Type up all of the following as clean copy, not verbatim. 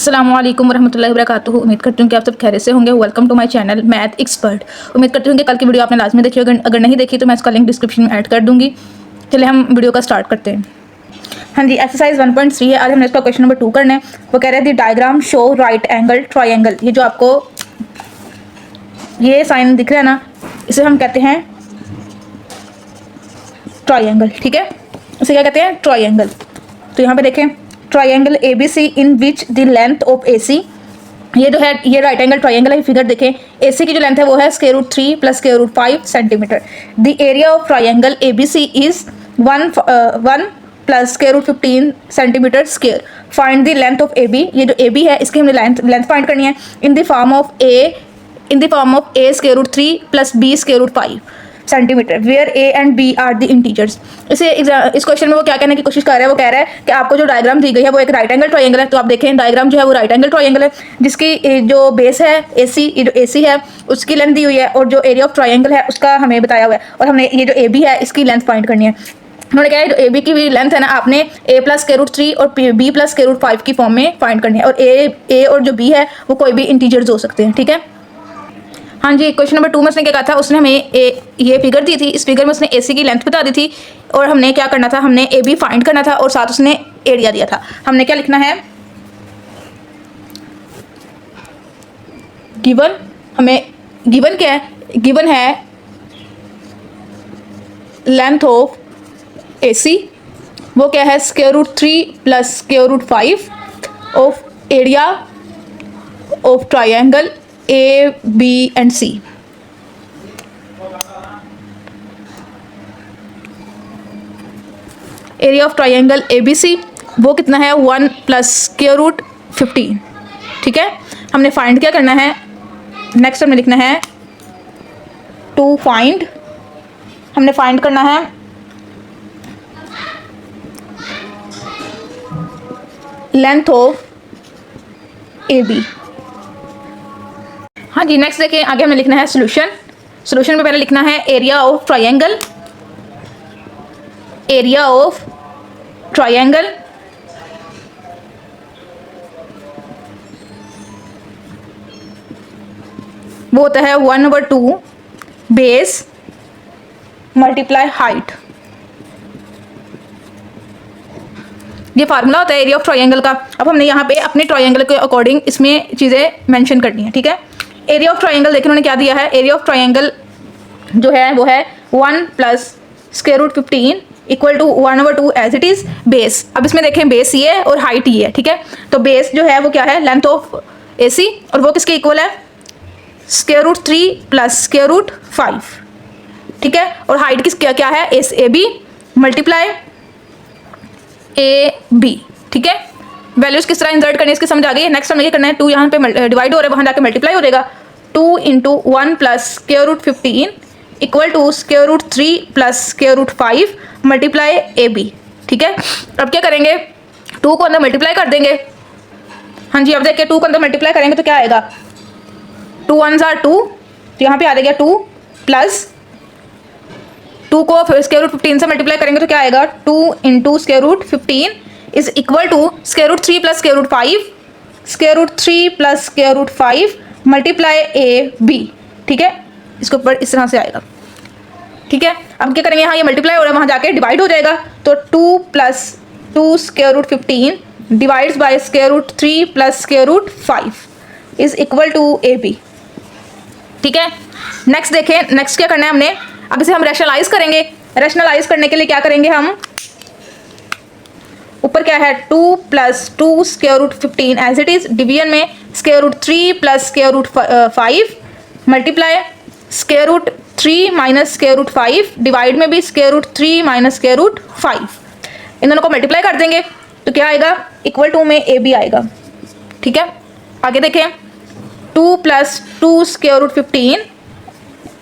अस्सलामुअलैकुम वरहमतुल्लाहि वबरकातुहू। उम्मीद करती हूँ कि आप सब खैरियत से होंगे। Welcome to my channel math expert. उम्मीद करती हूँ कि कल की वीडियो आपने लाजमी देखी होगी। अगर नहीं देखी तो मैं इसका लिंक डिस्क्रिप्शन में ऐड कर दूंगी। चलिए हम वीडियो का स्टार्ट करते हैं। हाँ जी, एक्सरसाइज 1.3 है। आज हमने इसका क्वेश्चन नंबर 2 करना है। वो कह रहे थे diagram show right angle triangle. ये जो आपको ये साइन दिख रहा है ना, इसे हम कहते हैं ट्राइंगल। ठीक है, इसे क्या कहते हैं? ट्राइंगल। तो यहाँ पे देखें, triangle ABC in which the length of AC, ये जो है ये राइट एंगल ट्राइंगल है। फिगर देखें, AC की जो लेंथ है वो है √3 + √5 centimetre. The area of triangle ABC is 1 + √15 centimetre square. Find the length of AB। ये जो AB है इसकी हमने लेंथ फाइंड करनी है in the form of A √3 + B √5 centimetre where A and B are the integers. इस question में वो क्या कहने की कोशिश कर रहा है? वो कह रहा है कि आपको जो डायग्राम दी गई है वो एक राइट एंगल ट्रायंगल है। तो आप देखें, डायग्राम जो है वो राइट एंगल ट्रायंगल है, जिसकी जो बेस है AC, ये जो AC है उसकी लेंथ दी हुई है और जो एरिया ऑफ ट्रायंगल है उसका हमें बताया हुआ है। और हमने ये जो AB है इसकी लेंथ फाइंड करनी है। उन्होंने कहा है जो AB की भी लेंथ है ना, आपने A + √3 और B + √5 की फॉर्म में फाइंड करनी है। और A और जो B है वो कोई भी इंटीजर्स हो सकते हैं। ठीक है, हाँ जी। क्वेश्चन नंबर 2 में उसने क्या कहा था? उसने हमें ये फिगर दी थी। इस फिगर में उसने AC की लेंथ बता दी थी और हमने क्या करना था? हमने AB फाइंड करना था और साथ उसने एरिया दिया था। हमने क्या लिखना है? गिवन, हमें गिवन क्या है? गिवन है लेंथ ऑफ AC, वो क्या है? √3 + √5 of area of triangle A, B and C। Area of triangle ABC वो कितना है? 1 + √15। ठीक है, हमने फाइंड क्या करना है? नेक्स्ट हमें लिखना है टू फाइंड। हमने फाइंड करना है लेंथ ऑफ AB। हाँ जी, नेक्स्ट देखिए, आगे हमें लिखना है सोल्यूशन। सोल्यूशन में पहले लिखना है area of triangle. Area of triangle वो होता है 1/2 बेस मल्टीप्लाई हाइट। ये फार्मूला होता है एरिया ऑफ ट्रायंगल का। अब हमने यहाँ पे अपने ट्रायंगल के अकॉर्डिंग इसमें चीज़ें मेंशन करनी है। ठीक है, एरिया ऑफ ट्रायंगल देखिए उन्होंने क्या दिया है? एरिया ऑफ ट्रायंगल जो है वो है 1 + √15 = 1/2 एज इट इज बेस। अब इसमें देखें, बेस ये है और हाइट ये है। ठीक है, तो बेस जो है वो क्या है? लेंथ ऑफ AC और वो किसके इक्वल है? √3 + √5। ठीक है, और हाइट किस क्या है? AB multiply AB। ठीक है, वैल्यूज किस तरह इंसर्ट करनी है इसकी समझ आ गई है। नेक्स्ट हमें ये करना है, 2 यहाँ पे डिवाइड हो रहा है, वहाँ जाके मल्टीप्लाई हो जाएगा। 2 × 1 + √15 = √3 + √5 मल्टीप्लाई AB। ठीक है, अब क्या करेंगे? 2 को अंदर मल्टीप्लाई कर देंगे। हाँ जी, अब देखिए 2 को अंदर मल्टीप्लाई करेंगे तो क्या आएगा? 2 1s are 2, तो यहाँ पे आ जाएगा 2 प्लस 2 को √15 से मल्टीप्लाई करेंगे तो क्या आएगा? 2 × √15 is equal to √3 + √5 √3 + √5 multiply AB। ठीक है, इसके ऊपर इस तरह से आएगा। ठीक है, अब क्या करेंगे? यहाँ ये मल्टीप्लाई हो रहा है, वहाँ जाके डिवाइड हो जाएगा। तो 2 + 2 √15 divides by √3 + √5 is equal to AB। ठीक है, नेक्स्ट देखें, नेक्स्ट क्या करना है हमने? अब इसे हम रैशनलाइज करेंगे। रैशनलाइज करने के लिए क्या करेंगे हम? ऊपर क्या है? 2 + 2 √15 एज इट इज। डिवीजन में √3 + √5 मल्टीप्लाई √3 - √5। डिवाइड में भी √3 - √5। इन दोनों को मल्टीप्लाई कर देंगे तो क्या आएगा? इक्वल टू में AB आएगा। ठीक है, आगे देखें, 2 + 2 √15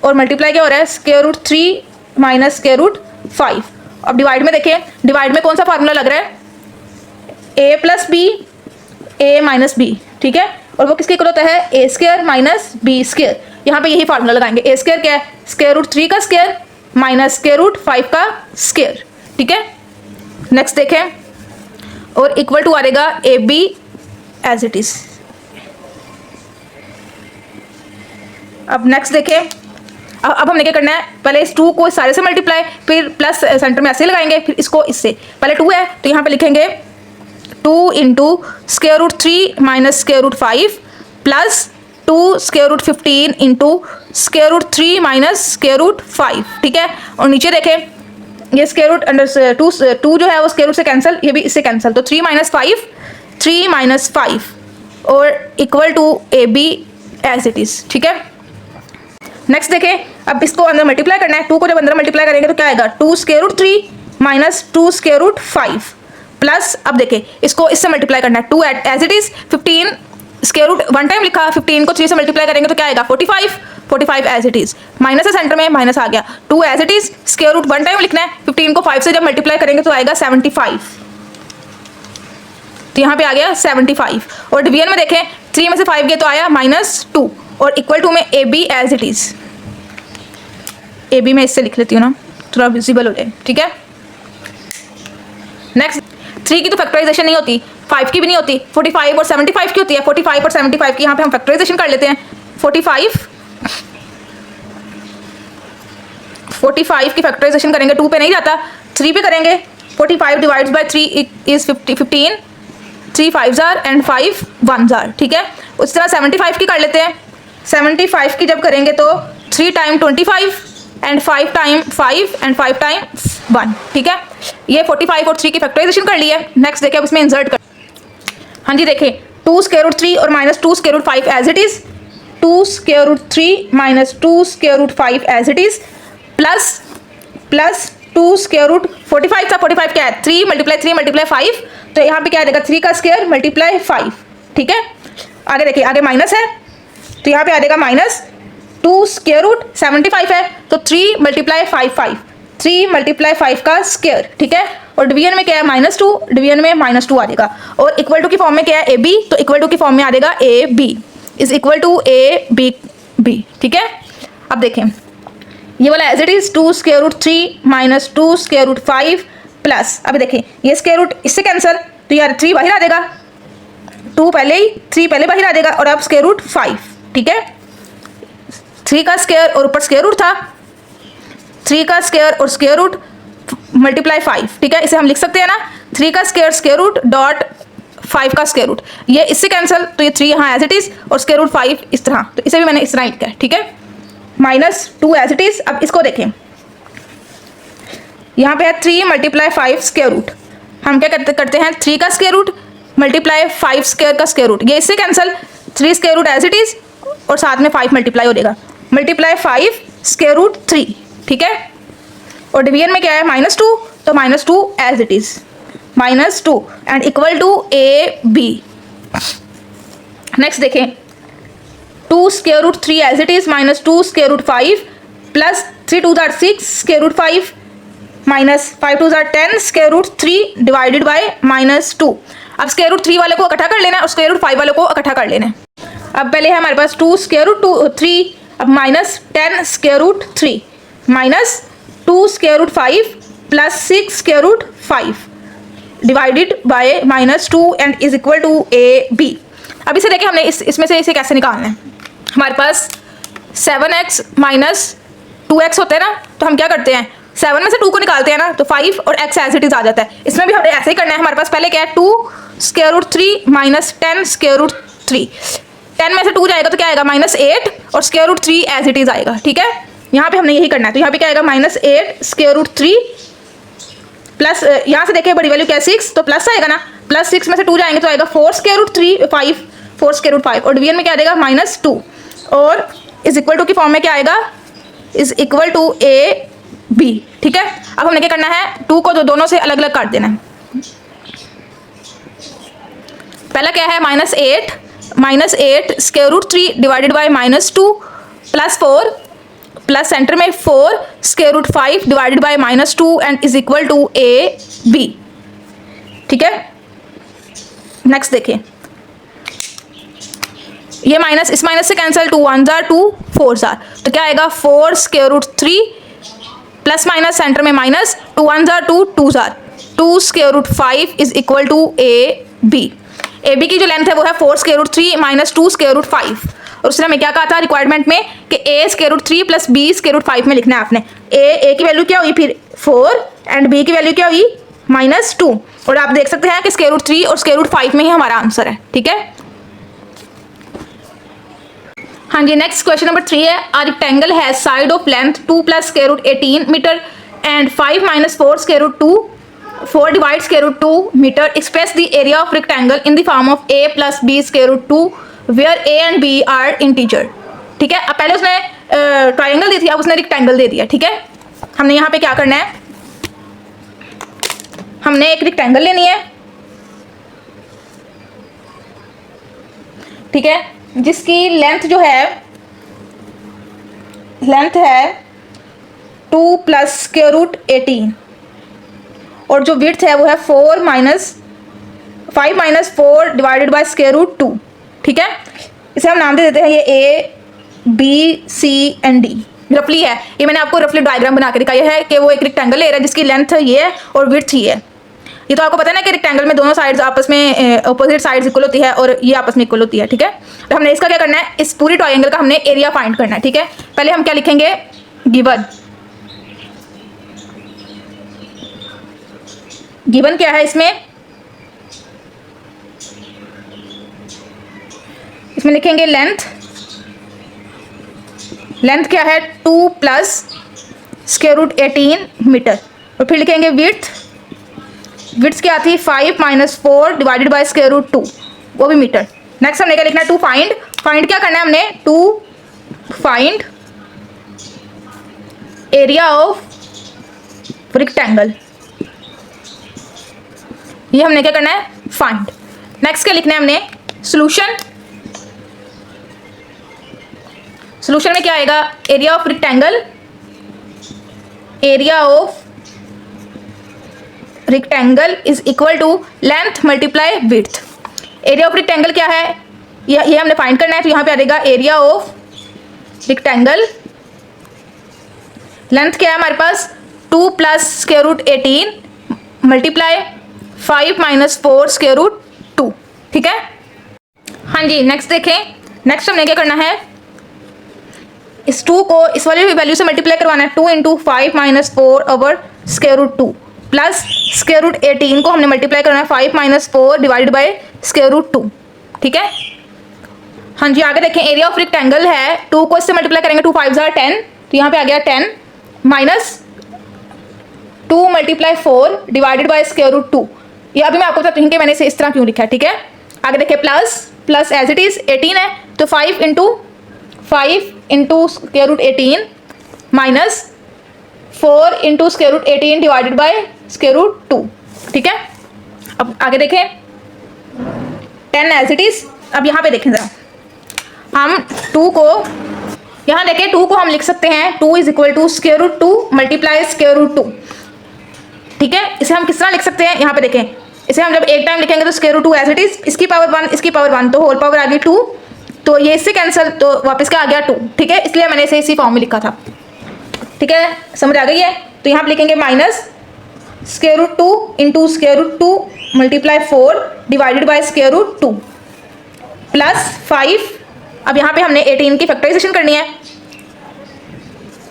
और मल्टीप्लाई क्या हो रहा है? √3 - √5। अब डिवाइड में देखें, डिवाइड में कौन सा फार्मूला लग रहा है? A + B A - B। ठीक है, और वो किसके इक्वल होता है? A² - B²। यहाँ पे यही फार्मूला लगाएंगे। A² क्या है? √3 का स्क्वायर माइनस √5 का स्क्वायर। ठीक है, नेक्स्ट देखें, और इक्वल टू आ जाएगा AB एज इट इज। अब नेक्स्ट देखें, अब हमने क्या करना है, पहले इस 2 को इस सारे से मल्टीप्लाई, फिर प्लस सेंटर में ऐसे लगाएंगे, फिर इसको इससे, पहले 2 है तो यहाँ पे लिखेंगे 2 into square root 3 minus square root 5 plus 2 square root 15 into square root 3 minus square root 5, ठीक है। और नीचे देखें ये स्क्वायर रूट अंडर 2 जो है वो स्क्वायर रूट से कैंसिल, ये भी इससे कैंसिल, तो 3 माइनस 5 और equal to A B as it is, ठीक है। नेक्स्ट देखें, अब इसको अंदर मल्टीप्लाई करना है, 2 को जब अंदर मल्टीप्लाई करेंगे तो क्या आएगा 2 square root 3 minus 2 square root 5 plus, अब देखें इसको इससे मल्टीप्लाई करना है 2 as it is, 15 square root 1 time लिखा, 15 को 3 से मल्टीप्लाई करेंगे तो क्या आएगा 45 एज इट इज, माइनस है सेंटर में, माइनस आ गया, 2 as it is, square root 1 time लिखना है, 15 को 5 से जब मल्टीप्लाई करेंगे तो आएगा 75, तो यहाँ पे आ गया 75। और डिवीजन में देखें 3 में से 5 गए तो आया -2 और इक्वल टू में A B as it is, A B मैं इससे लिख लेती हूँ ना, थोड़ा विजिबल हो जाए, ठीक है। नेक्स्ट 3 की तो फैक्टराइजेशन नहीं होती, 5 की भी नहीं होती, 45 और 75 की होती है, 45 और 75 की यहाँ पे हम फैक्टराइजेशन कर लेते हैं। 45 की फैक्टराइजेशन करेंगे, 2 पे नहीं जाता, 3 पे करेंगे, 45 divides by 3 is 15, 3 5s are and 5 1s are, ठीक है। उस तरह 75 की कर लेते हैं, 75 की जब करेंगे तो 3 time 25 and 5 time 5 and 5 time 1, ठीक है। ये 45 और 3 की फैक्टराइजेशन कर ली है। नेक्स्ट देखिए अब इसमें इंसर्ट कर, हाँ जी देखें 2 स्क्वायर रूट 3 और minus 2 square root 5 as it is, 2 square root 3 minus 2 square root 5 as it is plus 2 square root 45 था, 45 क्या है 3 मल्टीप्लाई 5, तो यहाँ पे क्या आ जाएगा 3 का स्क्वायर मल्टीप्लाई 5, ठीक है। आगे देखिए, आगे माइनस है तो यहाँ पे आ जाएगा माइनस 2 स्क्वायर रूट 75 है तो 3 मल्टीप्लाई 5 3 मल्टीप्लाई 5 का स्क्वायर, ठीक है। और डिवीजन में क्या है -2, डिवीजन में -2 आ जाएगा। और इक्वल टू की फॉर्म में क्या है ए बी, तो इक्वल टू की फॉर्म में आ जाएगा A B is equal to A B, ठीक है। अब देखें ये वाला as it is 2 square root 3 minus 2 square root 5 plus, अभी देखें ये स्क्वायर रूट इससे कैंसिल, तो यार 3 बाहर आ जाएगा, 3 पहले बाहर आ जाएगा और अब स्क्वायर रूट 5, ठीक है। 3 का स्क्वायर और ऊपर स्क्वायर रूट था, 3 का स्क्वायर और स्क्वायर रूट मल्टीप्लाई 5, ठीक है। इसे हम लिख सकते हैं ना 3 का स्क्वायर रूट डॉट 5 का स्क्वायर रूट, ये इससे कैंसिल, तो ये 3 यहाँ एज इट इज और स्क्वायर रूट 5 इस तरह, तो इसे भी मैंने इस तरह लिखा है, ठीक है। -2 एज इट इज। अब इसको देखें, यहाँ पे है 3 मल्टीप्लाई 5 स्क्वायर रूट, हम क्या करते हैं 3 का स्क्वायर रूट मल्टीप्लाई 5 स्क्वायर का स्क्वायर रूट, ये इससे cancel, 3 square root as it is और साथ में 5 मल्टीप्लाई हो जाएगा, मल्टीप्लाई 5 स्क्वायर रूट 3, ठीक है। और डिवीजन में क्या है -2, तो -2 as it is, -2 and equal to A b. Next देखें 2 square root 3 as it is -2 square root 5 plus 3 2s are 6 square root 5 minus 5 2s are 10 square root 3 divided by -2। अब square root 3 वाले को इकट्ठा कर लेना है और स्क्वायर रूट 5 वाले को इकट्ठा कर लेना है। अब पहले है हमारे पास 2 स्क्वायर रूट 3, अब minus 10 square root 3 minus 2 square root 5 plus 6 square root 5 divided by -2 and is equal to A b. अब इसे देखिए हमने इसमें से इसे कैसे निकालना है। हमारे पास 7x माइनस 2x होते हैं ना, तो हम क्या करते हैं 7 में से 2 को निकालते हैं ना, तो 5 और x एज इट इज आ जाता है। इसमें भी हमें ऐसे ही करना है। हमारे पास पहले क्या है 2 square root 3 minus 10 square root 3, 10 में से 2 जाएगा तो क्या आएगा -8 और square root 3 as it is आएगा, ठीक है। यहाँ पे हमने यही करना है, तो यहाँ पे क्या आएगा -8 स्क्वायर रूट 3 प्लस यहाँ से देखिए बड़ी वैल्यू क्या है 6, तो प्लस आएगा ना, प्लस 6 में से 2 जाएंगे तो आएगा 4 स्क्वायर रूट 3 5 4 स्क्वायर रूट 5 और डिवीजन में क्या आएगा -2 और इज इक्वल टू की फॉर्म में क्या आएगा is equal to A B, ठीक है। अब हमने क्या करना है 2 को दोनों से अलग अलग काट देना है। पहला क्या है -8 square root 3 divided by -2 plus 4 plus centre में 4 square root 5 divided by -2 and is equal to A B, ठीक है। नेक्स्ट देखिए ये माइनस इस माइनस से cancel, 2 1s are 2 4s are, तो क्या आएगा 4 square root 3 plus minus centre में minus 2 1s are 2 2s are 2 square root 5 is equal to A B. A B की जो लेंथ है वो है 4 square root 3 minus 2 square root 5, और उसने हमें क्या कहा था रिक्वायरमेंट में कि ए स्क्वायर रूट 3 प्लस बी स्क्वायर रूट 5 में लिखना है आपने। ए की वैल्यू क्या हुई फिर 4 एंड बी की वैल्यू क्या हुई -2, और आप देख सकते हैं कि स्क्वायर रूट 3 और स्क्वायर रूट 5 में ही हमारा आंसर है। ठीक है, हाँ जी। नेक्स्ट क्वेश्चन नंबर 3 है, a rectangle has side of length 2 plus square root 18 metre and 5 minus 4 square root 2 4 divide square root 2 metre, express the area of rectangle in the form of a plus B square root 2 where a and b are integer. ठीक है, अब पहले उसने triangle दी थी, अब उसने rectangle दे दिया। ठीक है, हमने यहाँ पे क्या करना है, हमने एक रेक्टेंगल लेनी है। ठीक है, जिसकी लेंथ जो है लेंथ है 2 प्लस स्क्वायर रूट 18 और जो विड्थ है वो है 5 minus 4 divided by square root 2। ठीक है, इसे हम नाम दे देते हैं ये A B C and D. रफली है ये, मैंने आपको रफली डायग्राम बना के दिखाया है कि वो एक रेक्टेंगल ले रहा है जिसकी लेंथ ये है और विड्थ ये है। ये तो आपको पता है ना कि रेक्टेंगल में दोनों साइड्स आपस में अपोजिट साइड्स इक्वल होती है और ये आपस में इक्वल होती है। ठीक है, तो हमने इसका क्या करना है, इस पूरी ट्रायंगल का हमने एरिया फाइंड करना है। ठीक है, पहले हम क्या लिखेंगे, गिवन क्या है इसमें लिखेंगे लेंथ क्या है 2 प्लस स्क्वायर रूट 18 मीटर, और फिर लिखेंगे विड्थ क्या थी 5 minus 4 divided by square root 2, वो भी मीटर। नेक्स्ट हमने क्या लिखना है, टू फाइंड क्या करना है हमने, to find area of rectangle, ये हमने क्या करना है फाइंड। नेक्स्ट क्या लिखना है हमने, सॉल्यूशन में क्या आएगा, area of rectangle is equal to length multiply width. Area of rectangle क्या है, ये हमने फाइंड करना है, तो यहाँ पे आ जाएगा एरिया ऑफ रेक्टेंगल, लेंथ क्या है हमारे पास 2 plus square root 18 multiply 5 minus 4 square root 2। ठीक है, हाँ जी। नेक्स्ट देखें, नेक्स्ट हमने क्या करना है, इस 2 को इस वाले वैल्यू से मल्टीप्लाई करवाना है, 2 into 5 minus 4 over square root 2 plus square root 18 को हमने मल्टीप्लाई करना है 5 minus 4 divided by square root 2। ठीक है, हाँ जी। आगे देखें, एरिया ऑफ रेक्टेंगल है, 2 को इससे मल्टीप्लाई करेंगे 2 5 जार 10, तो यहाँ पे आ गया 10 minus 2 multiply 4 divided by square root 2। ये अभी मैं आपको बताती हूँ कि मैंने इसे इस तरह क्यों लिखा है। ठीक है, आगे देखिए प्लस एज इट इज 18 है, तो 5 into square root 18 minus 4 into square root 18 divided by square root 2। ठीक है, अब आगे देखें 10 एज इट इज। अब यहाँ पे देखें जरा, हम 2 को यहाँ देखें, 2 को हम लिख सकते हैं 2 is equal to square root 2 multiply square root 2। ठीक है, इसे हम किस तरह लिख सकते हैं, यहाँ पे देखें, इसे हम जब एक टाइम लिखेंगे तो स्क्वायर रूट 2 एज इट इज, इसकी पावर 1 इसकी पावर 1, तो होल पावर आ गई 2, तो ये इससे कैंसिल, तो वापस क्या आ गया 2। ठीक है, इसलिए मैंने इसे इसी फॉर्म में लिखा था। ठीक है, समझ आ गई है, तो यहाँ पे लिखेंगे minus square root 2 into square root 2 multiply 4 divided by square root 2 plus 5। अब यहाँ पे हमने 18 की फैक्टराइजेशन करनी है,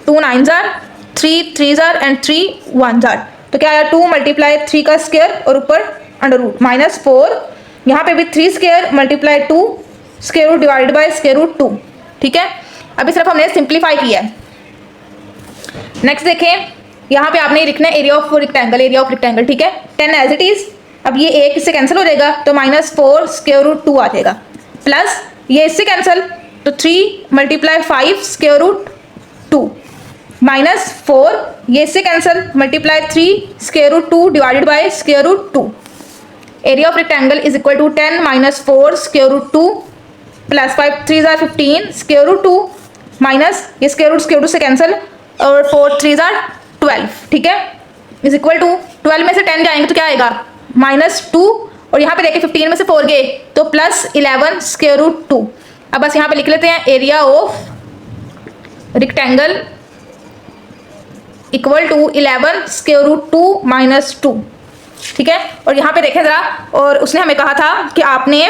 2 9 जार 3 3 जार एंड 3 1 जार, तो क्या आया 2 मल्टीप्लाई 3 का स्क्वायर और ऊपर अंडर रूट माइनस 4, यहाँ पे भी 3 square multiply 2 square root divided by square root 2। ठीक है, अभी सिर्फ हमने सिंप्लीफाई किया है। नेक्स्ट देखें, यहाँ पे आपने लिखना है एरिया ऑफ रेक्टेंगल। ठीक है, 10 एज इट इज। अब ये एक इससे कैंसिल हो जाएगा, तो माइनस 4 स्क्वायर रूट 2 आ जाएगा, प्लस ये इससे कैंसिल, तो 3 मल्टीप्लाई 5 स्क्वायर रूट 2 माइनस 4, ये इससे cancel, multiply 3 square root 2 divided by square root 2। Area of rectangle is equal to 10 minus 4 square root 2 plus 5 3 जार 15 स्क्वायर रूट 2 माइनस ये स्क्वायर रूट से cancel, और 4 3 जार 12। ठीक है, इज इक्वल टू 12 में से 10 जाएंगे तो क्या आएगा -2, और यहाँ पे देखिए 15 में से 4 गए तो प्लस 11 स्क्वायर रूट 2। अब बस यहाँ पे लिख लेते हैं area of rectangle equal to 11 square root 2 minus 2। ठीक है। और यहाँ पे देखें ज़रा, और उसने हमें कहा था कि आपने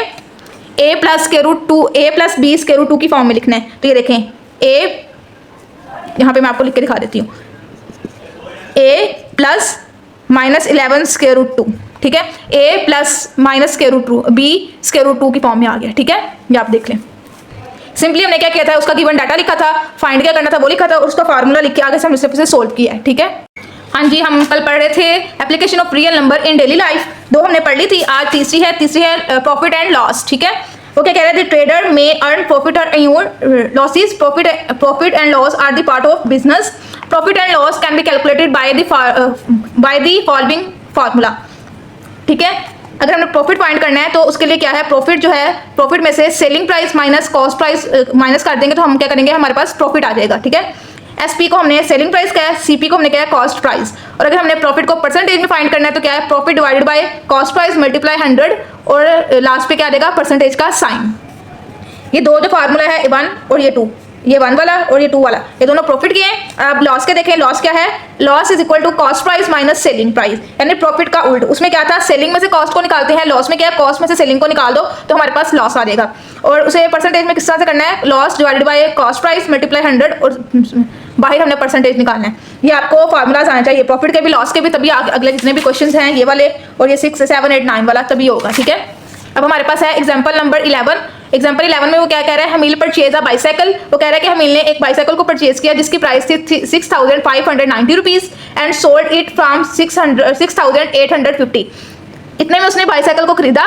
a plus square root 2 a plus B square root 2 की फॉर्म में लिखना है। तो ये देखें a, यहाँ पे मैं आपको लिख के दिखा देती हूँ, a plus minus 11 square root 2, ठीक है। a plus minus square root 2 b square root 2 की फॉर्म में आ गया, ठीक है। ये आप देख लें। सिंपली हमने क्या किया था, उसका गिवन डाटा लिखा था, फाइंड क्या करना था वो लिखा था, और उसका फार्मूला लिख के आगे से हमने उसे सोल्व किया है, ठीक है। हाँ जी, हम कल पढ़ रहे थे application of real number in daily life, 2 हमने पढ़ ली थी, आज तीसरी है प्रॉफिट एंड लॉस, ठीक है। वो क्या कह रहे थे, ट्रेडर में अर्न प्रॉफिट और losses, profit and loss are the part of business, profit and loss can be calculated by the following formula, ठीक है। अगर हमने प्रॉफिट फाइंड करना है तो उसके लिए क्या है, प्रॉफिट जो है, प्रॉफिट में से selling price minus cost price minus कर देंगे तो हम क्या करेंगे, हमारे पास प्रॉफिट आ जाएगा, ठीक है। एसपी को हमने सेलिंग प्राइस क्या है, सीपी को हमने क्या है, कॉस्ट प्राइस। और अगर हमने प्रॉफिट को परसेंटेज में फाइंड करना है तो क्या है, profit divided by cost price multiply 100, और लास्ट पे क्या देगा, परसेंटेज का साइन। ये दो जो फार्मूला है 1 और ये 2, ये 1 वाला और ये 2 वाला, ये दोनों प्रॉफिट के हैं। अब लॉस के देखें, लॉस क्या है, loss is equal to cost price minus selling price, यानी प्रॉफिट का उल्ट। उसमें क्या था, सेलिंग में से कॉस्ट को निकालते हैं, लॉस में क्या है, कॉस्ट में से सेलिंग को निकाल दो तो हमारे पास लॉस आ जाएगा। और उसे परसेंटेज में किस तरह से करना है, loss divided by cost price multiply 100, और बाहर हमने परसेंटेज निकालना है। ये आपको फार्मूलाज आना चाहिए, प्रॉफिट के भी लॉस के भी, तभी अगले जितने भी क्वेश्चन हैं ये वाले और ये 6, 7, 8, 9 वाला तभी होगा, ठीक है। अब हमारे पास है एग्जाम्पल नंबर 11। एग्जाम्पल 11 में वो क्या कह रहा है, हमील परचेज अ बाइसाइकिल। वो कह रहा है कि हमील ने एक बाइसाइकिल को परचेज किया जिसकी प्राइस थी 6,590 rupees and sold it from 6,850। इतने में उसने बाइसाइकिल को खरीदा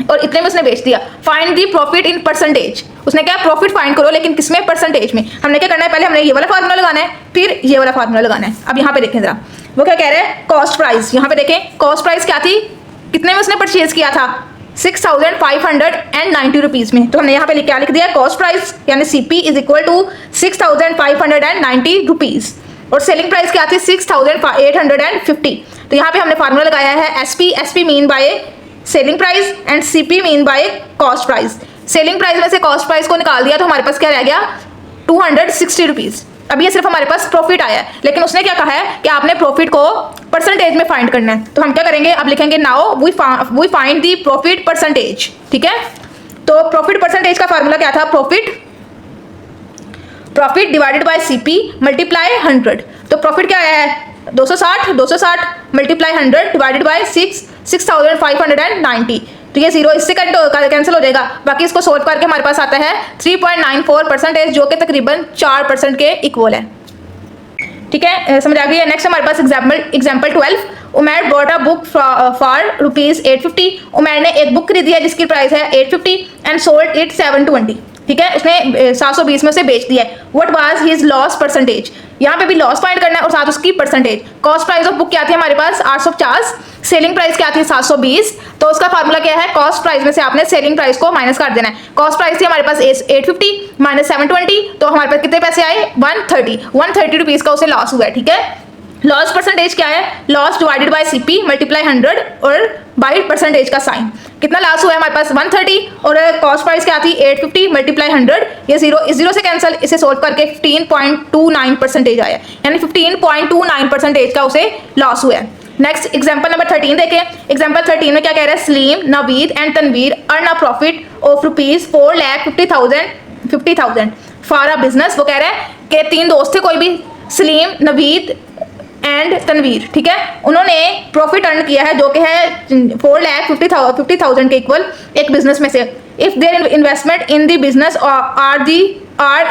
और इतने में उसने बेच दिया। Find the profit in percentage. उसने क्या, प्रॉफिट फाइंड करो, लेकिन किसमें, परसेंटेज में। हमने क्या करना है, पहले हमने ये वाला फार्मूला लगाना है, फिर ये वाला फार्मूला लगाना है। अब यहाँ पे देखें जरा, वो क्या कह रहे हैं, कॉस्ट प्राइस। यहाँ पे देखें कॉस्ट प्राइस क्या थी, कितने में उसने परचेज किया था, 6,590 रुपीज में। तो हमने यहाँ पे क्या लिख दिया, कॉस्ट प्राइस यानी CP is equal to 6,590 rupees, और सेलिंग प्राइस क्या थी, 6,850। तो यहाँ पे हमने फार्मूला लगाया है SP. SP mean by selling price and CP mean by cost price. Selling price में से कॉस्ट प्राइस को निकाल दिया तो हमारे पास क्या रह गया, 260 रुपीज। अब ये सिर्फ हमारे पास प्रॉफिट आया है, लेकिन उसने क्या कहा है कि आपने प्रॉफिट को परसेंटेज में फाइंड करना है। तो हम क्या करेंगे, अब लिखेंगे now we find the profit percentage, ठीक है। तो प्रॉफिट परसेंटेज का फार्मूला क्या था, profit divided by CP multiply 100। तो प्रॉफिट क्या आया है, 260 मल्टीप्लाई 100 डिवाइडेड बाय 6,590। तो ये 0 इससे कैंसिल हो जाएगा। बाकी इसको सोल्व करके हमारे पास आता है 3.94%, जो कि तकरीबन 4% के इक्वल है, ठीक है। समझ आ गई है। नेक्स्ट हमारे पास example 12। Umair bought a book for rupees 850। Umair ने एक बुक खरीदी है जिसकी प्राइस है 850 एंड सोल्ड इट 720, ठीक है। उसने 720 में से बेच दिया है। What was his loss percentage. यहाँ पे भी लॉस फाइंड करना है और साथ उसकी percentage. Cost price of book क्या थी हमारे पास, 850। सेलिंग प्राइस क्या थी, 720। तो उसका फार्मूला क्या है, कॉस्ट प्राइस में से आपने सेलिंग प्राइस को माइनस कर देना है। कॉस्ट प्राइस थी हमारे पास 850 माइनस 720, तो हमारे पास कितने पैसे आए, 130 रुपीज का उसे लॉस हुआ है, ठीक है। लॉस परसेंटेज क्या है, loss divided by CP multiply 100 और बाय परसेंटेज का साइन। कितना लॉस हुआ है हमारे पास, 130, और कॉस्ट प्राइस क्या थी 850 मल्टीप्लाई 100। ये 0 से कैंसिल, इसे सोल्व करके 15.29% आया, यानी 15.29% का उसे लॉस हुआ है। नेक्स्ट एग्जांपल नंबर 13 देखें। एग्जांपल 13 में क्या कह रहा है, Salim, Naveed and Tanveer earn a profit of rupees 4,50,000 for a business. वो कह रहा है कि 3 दोस्त थे, कोई भी, सलीम, नवीद एंड तनवीर, ठीक है। उन्होंने प्रॉफिट अर्न किया है जो कि है 4,50,000 के इक्वल एक बिजनेस में से। If their investment in the business are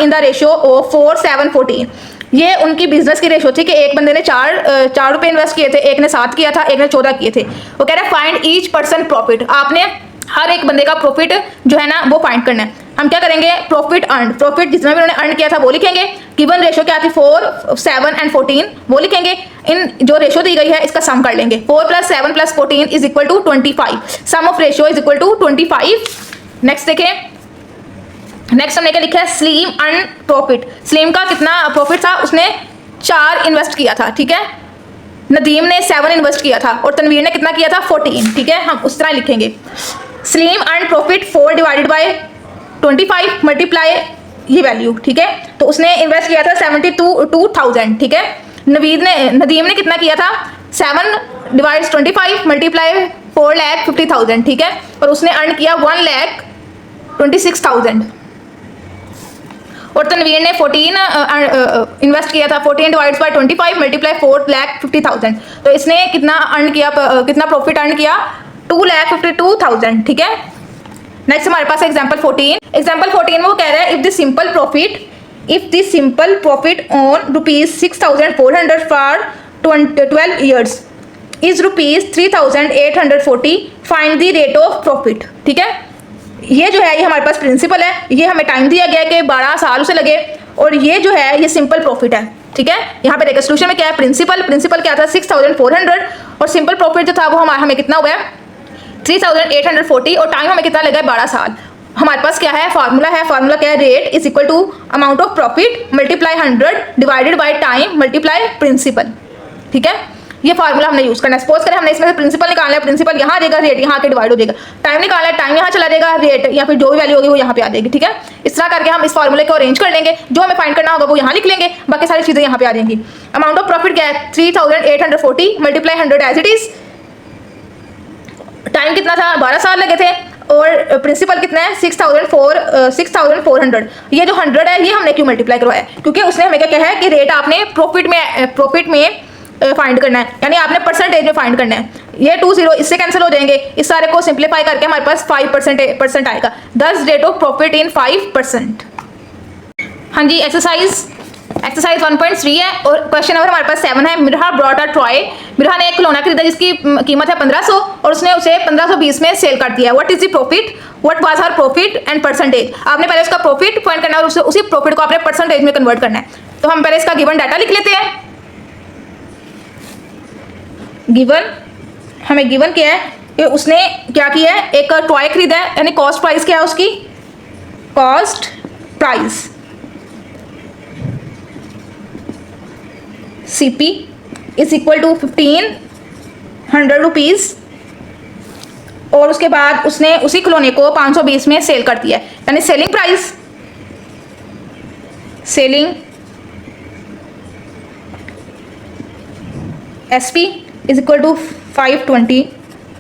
in the ratio of 4-7-14। ये उनकी बिजनेस की रेशो थी कि एक बंदे ने 4 रुपए इन्वेस्ट किए थे, एक ने 7 किया था, एक ने 14 किए थे। वो कह रहा है फाइंड ईच पर्सन प्रॉफिट। आपने हर एक बंदे का प्रॉफिट जो है ना वो फाइंड करना है। हम क्या करेंगे, प्रॉफिट अर्न, प्रॉफिट जितना भी उन्होंने अर्न किया था वो लिखेंगे। गिवन रेशो क्या थी, 4, 7 एंड 14 वो लिखेंगे। इन जो रेशो दी गई है इसका सम कर लेंगे। 4 + 7 + 14 is equal to 25। Sum of ratio is equal to 25। Next देखें, नेक्स्ट हमने क्या लिखा है, सलीम अर्न प्रॉफिट। सलीम का कितना प्रॉफिट था, उसने 4 इन्वेस्ट किया था, ठीक है। नदीम ने 7 इन्वेस्ट किया था और तनवीर ने कितना किया था, 14, ठीक है। हम उस तरह लिखेंगे, Salim earn profit 4 divided bye 25 multiply ये वैल्यू, ठीक है। तो उसने इन्वेस्ट किया था 72,000, ठीक है। नदीम ने कितना किया था, 7 डिवाइड्स 25 मल्टीप्लाई 4,50,000, ठीक है, और उसने अर्न किया 1,26,000। और तनवीर ने 14 इन्वेस्ट किया था, 14 डिवाइड्स बाय 25 मल्टीप्लाई 4,50,000, तो इसने कितना अर्न किया, कितना प्रॉफिट अर्न किया, 2,52,000, ठीक है। नेक्स्ट हमारे पास एग्जांपल 14। एग्जांपल 14 में वो कह रहा है if the simple profit on ₹6,400 for 12 years is ₹3,840, find the rate of profit, ठीक है। ये जो है ये हमारे पास प्रिंसिपल है, ये हमें टाइम दिया गया कि 12 साल उसे लगे, और ये जो है ये सिंपल प्रॉफिट है, ठीक है। यहाँ पे देखिए सोल्यूशन में क्या है, प्रिंसिपल क्या था 6,400, और सिंपल प्रॉफिट जो था वो हमें कितना हुआ है 3,840, और टाइम हमें कितना लगा है 12 साल। हमारे पास क्या है, फार्मूला क्या है, rate is equal to amount of profit multiply 100 divided by time multiply principal, ठीक है। ये फार्मूला हमने यूज करना है। सपोज करें हमने इसमें से प्रिंसिपल निकालना है, प्रिंसिपल यहाँ आ जाएगा, रेट यहाँ आके डिवाइड हो जाएगा, टाइम निकालना है, टाइम यहाँ चला जाएगा, रेट या फिर जो भी वैल्यू होगी वो यहाँ पे आ जाएगी, ठीक है। इस तरह करके हम इस फार्मूले को अरेंज कर लेंगे, जो हमें फाइंड करना होगा वो यहाँ लिख लेंगे, बाकी सारी चीजें यहाँ पे आ जाएंगी। अमाउंट ऑफ प्रॉफिट क्या है 3,840 मल्टीप्लाई 100 एज इट इज, टाइम कितना था 12 साल लगे थे, और प्रिंसिपल कितना है 6,400। ये जो 100 है ये हमने क्यों मल्टीप्लाई करवाया, क्योंकि उसने हमें क्या कहा है कि रेट आपने प्रॉफिट में फाइंड करना है, यानी आपने परसेंटेज में फाइंड करना है। ये 20 इससे कैंसिल हो जाएंगे, इस सारे को सिंप्लीफाई करके हमारे पास 5% आएगा, 10 रेट ऑफ प्रॉफिट इन 5%। हाँ जी, एक्सरसाइज 1.3 है, और क्वेश्चन नंबर हमारे पास 7 है। Mirha brought a toy, Mirha ने एक खिलौना खरीदा जिसकी कीमत है 1500, और उसने उसे 1520 में सेल कर दिया। What is the profit, what was her profit and percentage. आपने पहले उसका प्रॉफिट फाइंड करना है और उसी प्रॉफिट को आपने परसेंटेज में कन्वर्ट करना है। तो हम पहले इसका गिवन डाटा लिख लेते हैं। हमें गिवन क्या है कि उसने क्या किया है, एक टॉय खरीदा है, यानी कॉस्ट प्राइस क्या है उसकी, cost price CP is equal to 1,500 rupees, और उसके बाद उसने उसी खिलौने को 520 में सेल कर दिया है, यानी selling SP is equal to 520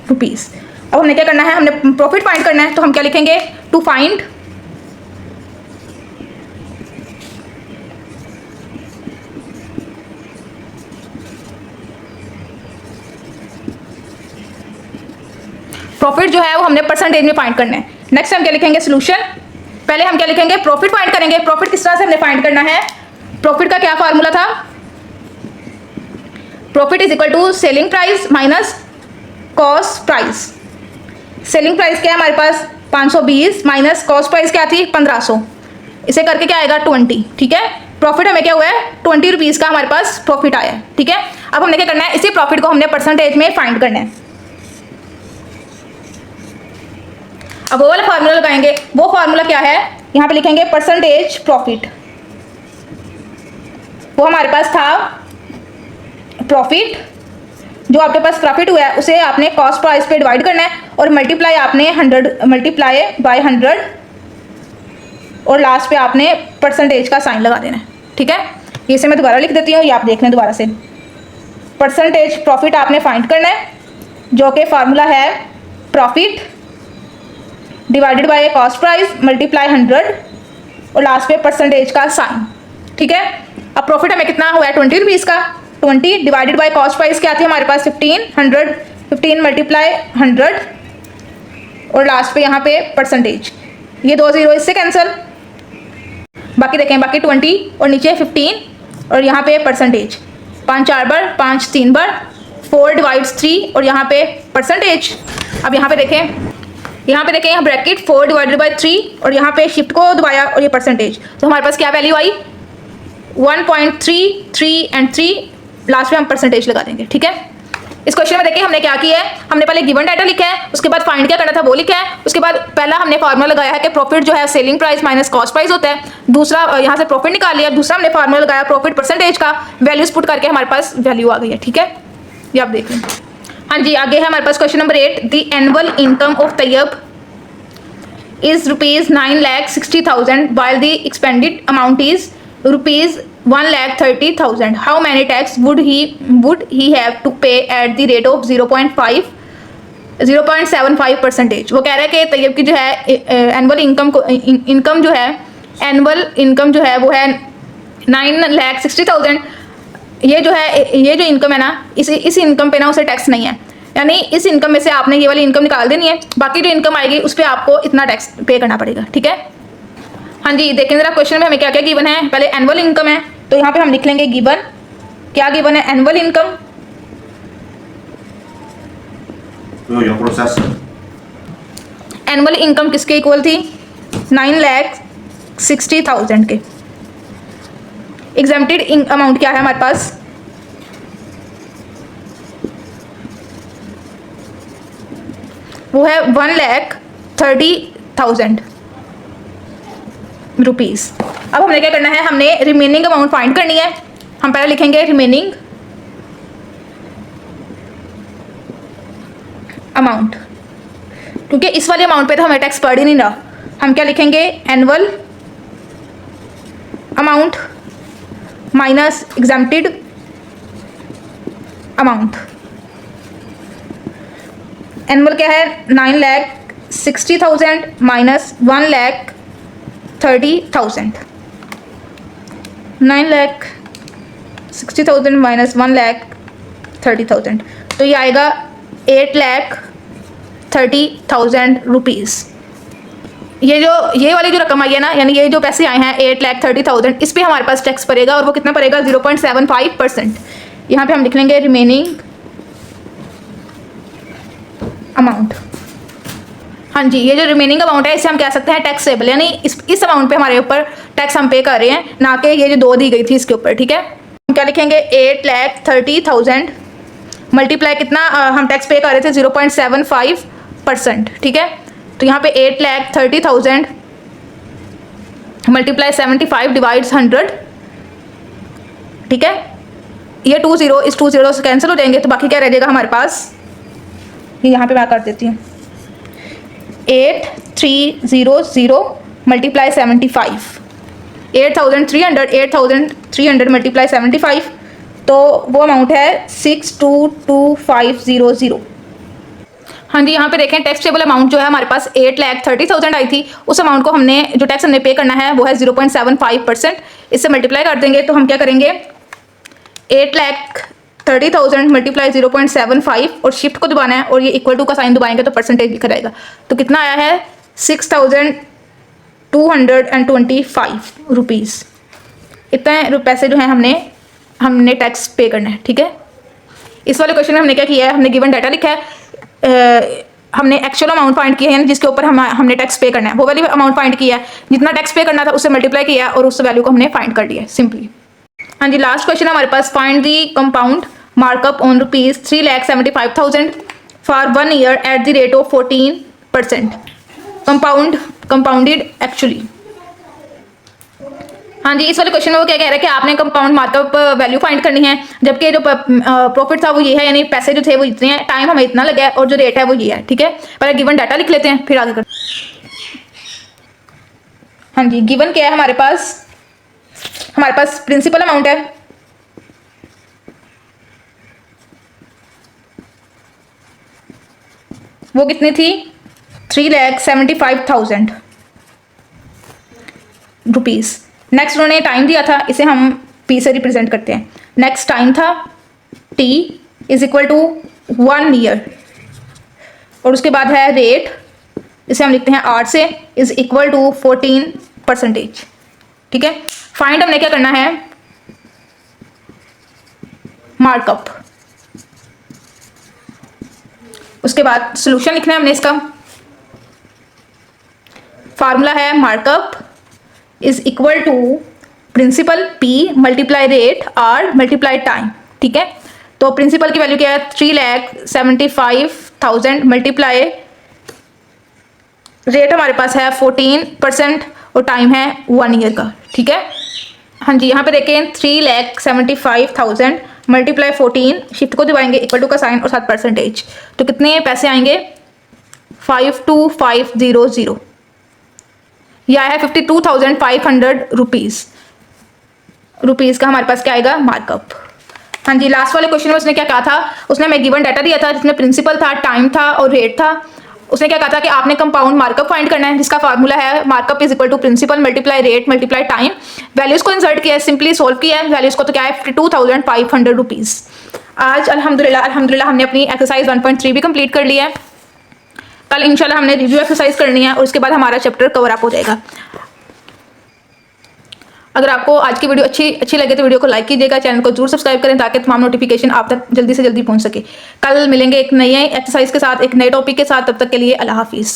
rupees. अब हमने क्या करना है, हमने प्रॉफिट फाइंड करना है, तो हम क्या लिखेंगे, टू फाइंड प्रॉफिट जो है वो हमने परसेंटेज में फाइंड करना है। नेक्स्ट हम क्या लिखेंगे, सोल्यूशन। पहले हम क्या लिखेंगे, प्रॉफिट फाइंड करेंगे। प्रॉफिट किस तरह से हमने फाइंड करना है, प्रॉफिट का क्या फार्मूला था, profit is equal to selling price minus cost price. Selling price क्या है हमारे पास 520 माइनस कॉस्ट प्राइस क्या थी 1500, इसे करके क्या आएगा 20, ठीक है। प्रॉफिट हमें क्या हुआ है 20 रुपीज़ का हमारे पास प्रॉफिट आया है, ठीक है। अब हमने क्या करना है, इसी प्रॉफिट को हमने परसेंटेज में फाइंड करना है। अब वो वाला फार्मूला लगाएंगे, वो फार्मूला क्या है, यहाँ पे लिखेंगे परसेंटेज प्रॉफिट। वो हमारे पास था प्रॉफिट, जो आपके पास प्रॉफिट हुआ है उसे आपने कॉस्ट प्राइस पे डिवाइड करना है, और मल्टीप्लाई आपने 100 मल्टीप्लाई बाय 100, और लास्ट पे आपने परसेंटेज का साइन लगा देना है, ठीक है। इसे मैं दोबारा लिख देती हूँ, ये आप देख लें दोबारा से। परसेंटेज प्रॉफिट आपने फाइंड करना है, जो कि फार्मूला है profit divided by cost price multiply 100, और लास्ट पे परसेंटेज का साइन, ठीक है। अब प्रॉफिट हमें कितना हुआ है 20 रुपीज़ का, 20 डिवाइडेड बाय कॉस्ट प्राइस क्या थी हमारे पास 1500, 15 मल्टीप्लाई 100, और लास्ट पे यहाँ पे परसेंटेज, ये 2 0 इससे कैंसिल, बाकी देखें, बाकी 20 और नीचे 15, और यहाँ पे परसेंटेज 5 4 बार, 5 3 बार, 4 डिवाइड्स 3, और यहाँ पे परसेंटेज। अब यहाँ पे देखें, यहाँ ब्रैकेट 4 डिवाइडेड बाय 3, और यहाँ पे शिफ्ट को दबाया, और ये परसेंटेज, तो हमारे पास क्या वैल्यू आई 1.3 3 एंड 3, लास्ट में हम परसेंटेज लगा देंगे, ठीक है। इस क्वेश्चन में देखिए हमने क्या किया है, हमने पहले गिवन डाटा लिखा है, उसके बाद फाइंड क्या करना था वो लिखा है, उसके बाद पहला हमने फार्मूला लगाया है कि प्रॉफिट जो है selling price minus cost price होता है, दूसरा यहाँ से प्रॉफिट निकाल लिया, दूसरा हमने फार्मूला लगाया प्रॉफिट परसेंटेज का, वैल्यूज पुट करके हमारे पास वैल्यू आ गई है, ठीक है। ये आप देख लें। हाँ जी, आगे है हमारे पास question number 8। The annual income of Tayyab is ₹9,60,000 while the expended amount is 1,30,000, how many tax would he have to pay at the rate of 0.75%। वो कह रहा है कि तैयब की जो है एनुअल इनकम जो है एनुअल इनकम जो है वो है 9,60,000। ये जो इनकम है ना, इस इनकम पे ना उसे टैक्स नहीं है, यानी इस इनकम में से आपने ये वाली इनकम निकाल देनी है, बाकी जो इनकम आएगी उस पर आपको इतना टैक्स पे करना पड़ेगा। ठीक है, हाँ जी, देखें जरा क्वेश्चन में हमें क्या क्या गिवन है। पहले एनुअल इनकम है, तो यहाँ पे हम लिख लेंगे गिवन, क्या गिवन है, एनुअल इनकम। एनुअल इनकम किसके इक्वल थी, 9,60,000 के। एग्जेम्प्टेड अमाउंट क्या है हमारे पास, वो है 1,30,000 रुपीज़। अब हमने क्या करना है, हमने रिमेनिंग अमाउंट फाइंड करनी है। हम पहले लिखेंगे रिमेनिंग अमाउंट, क्योंकि इस वाले अमाउंट पे तो हमें टैक्स पड़ ही नहीं रहा। हम क्या लिखेंगे, annual amount minus exempted amount. Annual क्या है, 9,60,000 माइनस 1,30,000। 9,60,000 माइनस 1,30,000, तो ये आएगा 8,30,000 रुपीज़। ये वाली जो रकम आई है ना, यानी ये जो पैसे आए हैं 8,30,000, इस पे हमारे पास टैक्स पड़ेगा, और वो कितना पड़ेगा, 0.75%। यहाँ पे हम लिख लेंगे रिमेनिंग अमाउंट। हाँ जी, ये जो रिमेनिंग अमाउंट है इसे हम कह सकते हैं टैक्सेबल, यानी इस अमाउंट पे हमारे ऊपर टैक्स हम पे कर रहे हैं, ना कि ये जो 2 दी गई थी इसके ऊपर। ठीक है, हम क्या लिखेंगे, 8,30,000 मल्टीप्लाई कितना हम टैक्स पे कर रहे थे, 0.75%। ठीक है, तो यहाँ पे 8,30,000 मल्टीप्लाई 75 डिवाइड्स 100। ठीक है, ये 20 इस 20 से कैंसिल हो जाएंगे, तो बाकी क्या रह जाएगा हमारे पास, ये यहाँ पे मैं कर देती हूँ, 8,300 मल्टीप्लाई 75, 8,300 मल्टीप्लाई 75, तो वो अमाउंट है 622500। हाँ जी, यहाँ पे देखें टैक्सेबल अमाउंट जो है हमारे पास 8,30,000 आई थी, उस अमाउंट को हमने जो टैक्स हमने पे करना है वो है 0.75%। इससे मल्टीप्लाई कर देंगे, तो हम क्या करेंगे, 8,30,000 मल्टीप्लाई 0.75 और शिफ्ट को दबाना है, और ये इक्वल टू का साइन दबाएंगे तो परसेंटेज लिखा जाएगा। तो कितना आया है, 6,225 रुपीज़। इतने पैसे जो हैं हमने टैक्स पे करना है। ठीक है, इस वाले क्वेश्चन में हमने क्या किया है, हमने गिवन डाटा लिखा है, हमने एक्चुअल अमाउंट फाइंड किया है जिसके ऊपर हमने टैक्स पे करना है, वो वाली अमाउंट फाइंड किया है, जितना टैक्स पे करना था उससे मल्टीप्लाई किया और उस वैल्यू को हमने फाइंड कर लिया है सिंपली। हाँ जी, लास्ट क्वेश्चन हमारे पास, find the compound markup on rupees 3,75,000 for 1 year at the rate of 14%। Compounded actually. हाँ जी, इस वाले क्वेश्चन में वो क्या कह रहा है कि आपने कंपाउंड मार्कअप वैल्यू फाइंड करनी है, जबकि जो प्रॉफिट था वो ये है, यानी पैसे जो थे वो इतने हैं, टाइम हमें इतना लगा है, और जो रेट है वो ये है। ठीक है, पहले गिवन डाटा लिख लेते हैं फिर आगे कर। हाँ जी, गिवन क्या है हमारे पास प्रिंसिपल अमाउंट है, वो कितनी थी, 3,75,000 रुपीज़। नेक्स्ट उन्होंने टाइम दिया था, इसे हम पी से रिप्रेजेंट करते हैं। नेक्स्ट टाइम था t is equal to 1 year, और उसके बाद है रेट, इसे हम लिखते हैं r से, इज इक्वल टू 14%। ठीक है, फाइंड हमने क्या करना है, मार्कअप, उसके बाद सॉल्यूशन लिखना है हमने इसका। फार्मूला है markup is equal to principal p multiply rate r multiply time. ठीक है, तो प्रिंसिपल की वैल्यू क्या है, 3,75,000 मल्टीप्लाई रेट हमारे पास है 14% और टाइम है 1 ईयर का। ठीक है, हाँ जी, यहाँ पे देखें 3,75,000 मल्टीप्लाई 14, शिफ्ट को दबाएंगे, इक्वल टू का साइन और 7%, तो कितने पैसे आएंगे, 52,500, यह है 52,500 रुपीज़। रुपीज़ का हमारे पास क्या आएगा, मार्कअप। हाँ जी, लास्ट वाले क्वेश्चन में उसने क्या कहा था, उसने हमें गिवन डाटा दिया था जिसमें प्रिंसिपल था, टाइम था और रेट था। उसने क्या कहा था कि आपने कंपाउंड मार्कअप फाइंड करना है, जिसका फार्मूला है markup is equal to principal multiply rate multiply time. Values को इंसर्ट किया है, सिंपली सोल्व किया है, वैल्यूज को तो क्या है 52,500 रुपीज़। आज अल्हम्दुलिल्लाह हमने अपनी एक्सरसाइज 1.3 भी कंप्लीट कर लिया है। कल इंशाल्लाह हमने रिव्यू एक्सरसाइज करनी है और उसके बाद हमारा चैप्टर कवर अप हो जाएगा। अगर आपको आज की वीडियो अच्छी लगे तो वीडियो को लाइक कीजिएगा, चैनल को जरूर सब्सक्राइब करें ताकि तमाम नोटिफिकेशन आप तक जल्दी से जल्दी पहुंच सके। कल मिलेंगे एक नई एक्सरसाइज के साथ, एक नए टॉपिक के साथ। तब तक के लिए अल्लाह हाफिज़।